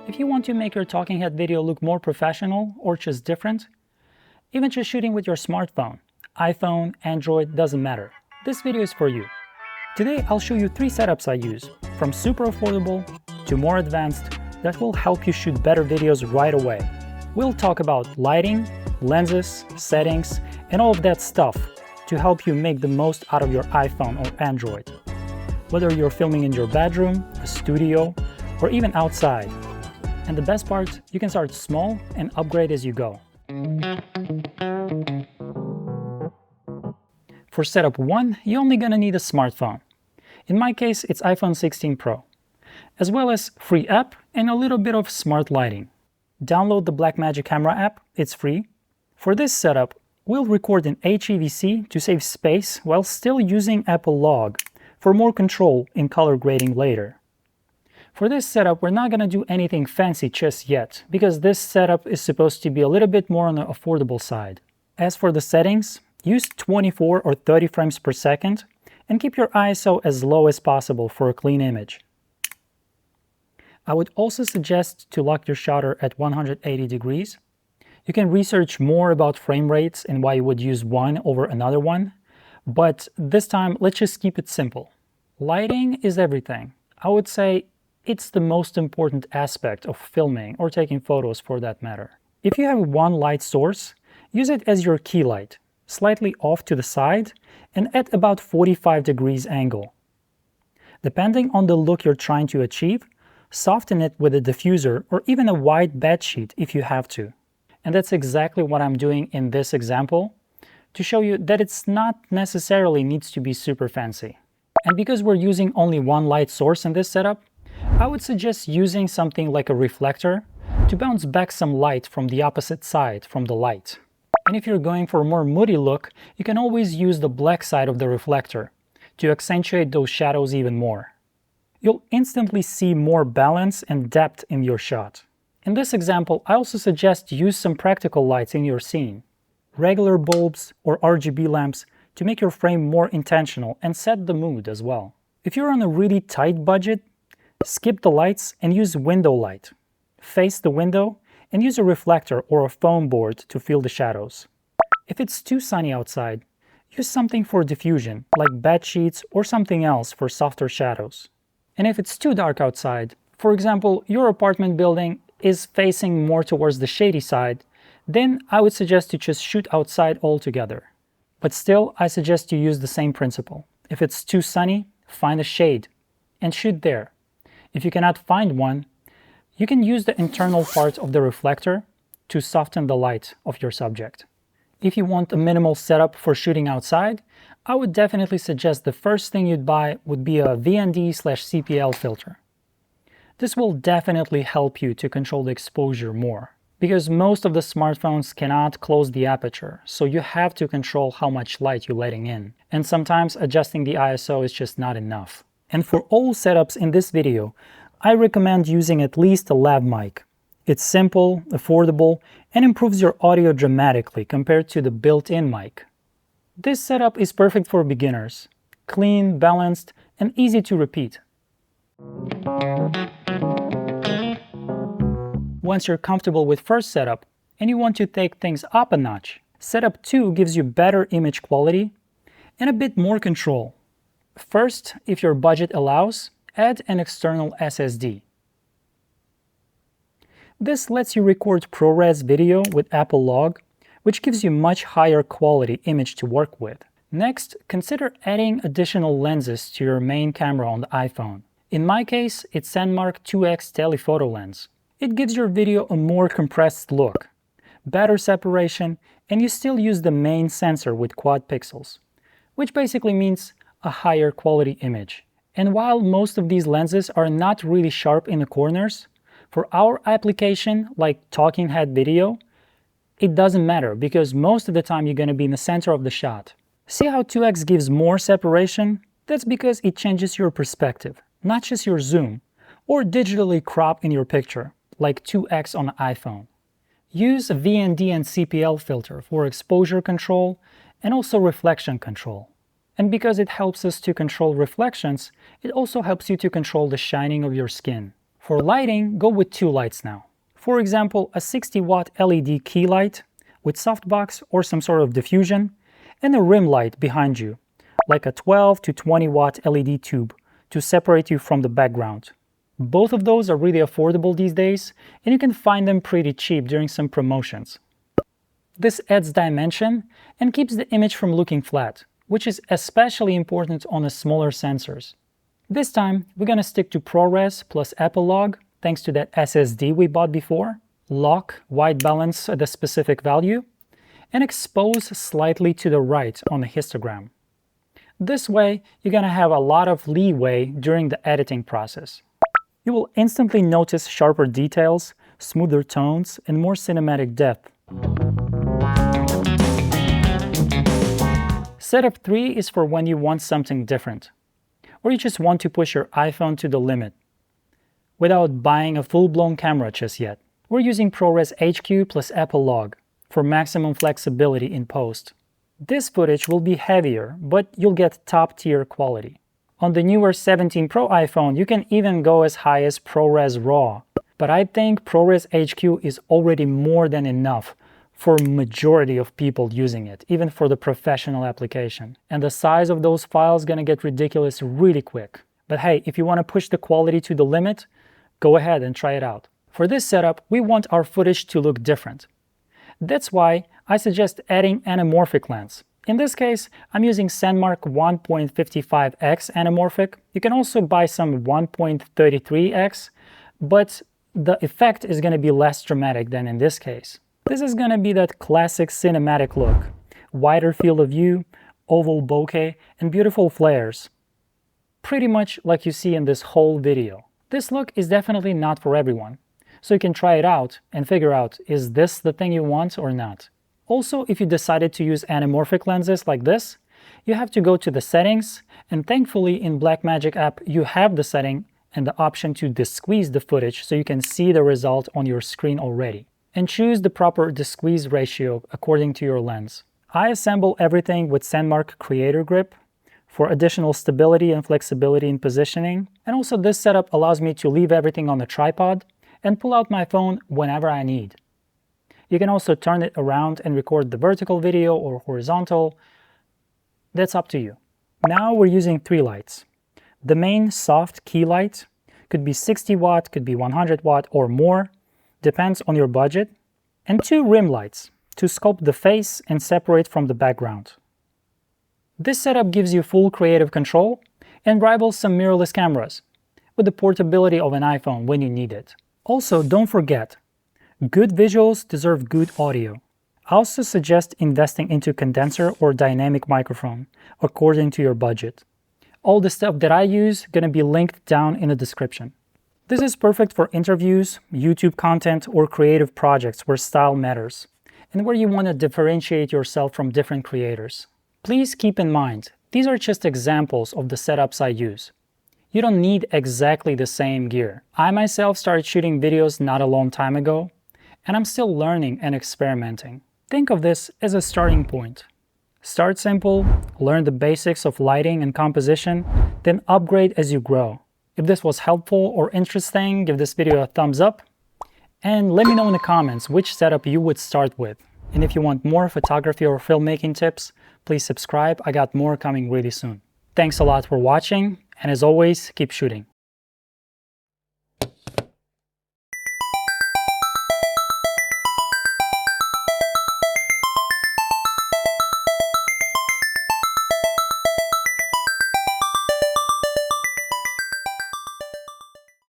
If you want to make your talking head video look more professional or just different, even just shooting with your smartphone, iPhone, Android, doesn't matter. This video is for you. Today I'll show you 3 setups I use, from super affordable to more advanced, that will help you shoot better videos right away. We'll talk about lighting, lenses, settings, and all of that stuff to help you make the most out of your iPhone or Android. Whether you're filming in your bedroom, a studio, or even outside. And the best part, you can start small and upgrade as you go. For setup 1, you're only gonna need a smartphone. In my case, it's iPhone 16 Pro, as well as free app and a little bit of smart lighting. Download the Blackmagic camera app, it's free. For this setup, we'll record in HEVC to save space while still using Apple Log for more control in color grading later. For this setup, we're not gonna do anything fancy just yet, because this setup is supposed to be a little bit more on the affordable side. As for the settings, use 24 or 30 frames per second and keep your ISO as low as possible for a clean image. I would also suggest to lock your shutter at 180 degrees. You can research more about frame rates and why you would use one over another one, but this time let's just keep it simple. Lighting is everything. I would say it's the most important aspect of filming or taking photos for that matter. If you have one light source, use it as your key light, slightly off to the side and at about 45 degrees angle. Depending on the look you're trying to achieve, soften it with a diffuser or even a white bed sheet if you have to. And that's exactly what I'm doing in this example, to show you that it's not necessarily needs to be super fancy. And because we're using only one light source in this setup, I would suggest using something like a reflector to bounce back some light from the opposite side from the light. And if you're going for a more moody look, you can always use the black side of the reflector to accentuate those shadows even more. You'll instantly see more balance and depth in your shot. In this example, I also suggest use some practical lights in your scene, regular bulbs or RGB lamps to make your frame more intentional and set the mood as well. If you're on a really tight budget, skip the lights and use window light. Face the window and use a reflector or a foam board to fill the shadows. If it's too sunny outside, use something for diffusion, like bed sheets or something else for softer shadows. And if it's too dark outside, for example, your apartment building is facing more towards the shady side, then I would suggest to just shoot outside altogether. But still, I suggest you use the same principle. If it's too sunny, find a shade and shoot there. If you cannot find one, you can use the internal part of the reflector to soften the light of your subject. If you want a minimal setup for shooting outside, I would definitely suggest the first thing you'd buy would be a VND/CPL filter. This will definitely help you to control the exposure more, because most of the smartphones cannot close the aperture, so you have to control how much light you're letting in. And sometimes adjusting the ISO is just not enough. And for all setups in this video, I recommend using at least a lav mic. It's simple, affordable, and improves your audio dramatically compared to the built-in mic. This setup is perfect for beginners, clean, balanced, and easy to repeat. Once you're comfortable with first setup and you want to take things up a notch, setup 2 gives you better image quality and a bit more control. First, if your budget allows, add an external SSD. This lets you record ProRes video with Apple Log, which gives you much higher quality image to work with. Next, consider adding additional lenses to your main camera on the iPhone. In my case, it's Sandmark 2X telephoto lens. It gives your video a more compressed look, better separation, and you still use the main sensor with quad pixels, which basically means a higher quality image. And while most of these lenses are not really sharp in the corners, for our application, like talking head video, it doesn't matter because most of the time you're going to be in the center of the shot. See how 2x gives more separation? That's because it changes your perspective, not just your zoom, or digitally crop in your picture, like 2x on an iPhone. Use a VND and CPL filter for exposure control and also reflection control. And because it helps us to control reflections, it also helps you to control the shining of your skin. For lighting, go with two lights now. For example, a 60-watt LED key light with softbox or some sort of diffusion, and a rim light behind you, like a 12 to 20-watt LED tube to separate you from the background. Both of those are really affordable these days, and you can find them pretty cheap during some promotions. This adds dimension and keeps the image from looking flat, which is especially important on the smaller sensors. This time, we're gonna stick to ProRes plus Epilogue, thanks to that SSD we bought before, lock white balance at a specific value, and expose slightly to the right on the histogram. This way, you're gonna have a lot of leeway during the editing process. You will instantly notice sharper details, smoother tones, and more cinematic depth. Setup 3 is for when you want something different, or you just want to push your iPhone to the limit, without buying a full-blown camera just yet. We're using ProRes HQ plus Epilogue for maximum flexibility in post. This footage will be heavier, but you'll get top-tier quality. On the newer 17 Pro iPhone, you can even go as high as ProRes RAW, but I think ProRes HQ is already more than enough for majority of people using it, even for the professional application. And the size of those files is gonna get ridiculous really quick. But hey, if you wanna push the quality to the limit, go ahead and try it out. For this setup, we want our footage to look different. That's why I suggest adding anamorphic lens. In this case, I'm using Sandmark 1.55x anamorphic. You can also buy some 1.33x, but the effect is going to be less dramatic than in this case. This is going to be that classic cinematic look. Wider field of view, oval bokeh, and beautiful flares. Pretty much like you see in this whole video. This look is definitely not for everyone. So you can try it out and figure out, is this the thing you want or not? Also, if you decided to use anamorphic lenses like this, you have to go to the settings, and thankfully in Blackmagic app you have the setting and the option to desqueeze the footage so you can see the result on your screen already. And choose the proper desqueeze ratio according to your lens. I assemble everything with Sandmark Creator Grip for additional stability and flexibility in positioning, and also this setup allows me to leave everything on the tripod and pull out my phone whenever I need. You can also turn it around and record the vertical video or horizontal. That's up to you. Now we're using three lights. The main soft key light could be 60 watt, could be 100 watt or more, depends on your budget, and two rim lights to sculpt the face and separate from the background. This setup gives you full creative control and rivals some mirrorless cameras with the portability of an iPhone when you need it. Also, don't forget, good visuals deserve good audio. I also suggest investing into condenser or dynamic microphone according to your budget. All the stuff that I use gonna be linked down in the description. This is perfect for interviews, YouTube content, or creative projects where style matters, and where you want to differentiate yourself from different creators. Please keep in mind, these are just examples of the setups I use. You don't need exactly the same gear. I myself started shooting videos not a long time ago, and I'm still learning and experimenting. Think of this as a starting point. Start simple, learn the basics of lighting and composition, then upgrade as you grow. If this was helpful or interesting, give this video a thumbs up, and let me know in the comments which setup you would start with. And if you want more photography or filmmaking tips, please subscribe. I got more coming really soon. Thanks a lot for watching, and as always, keep shooting.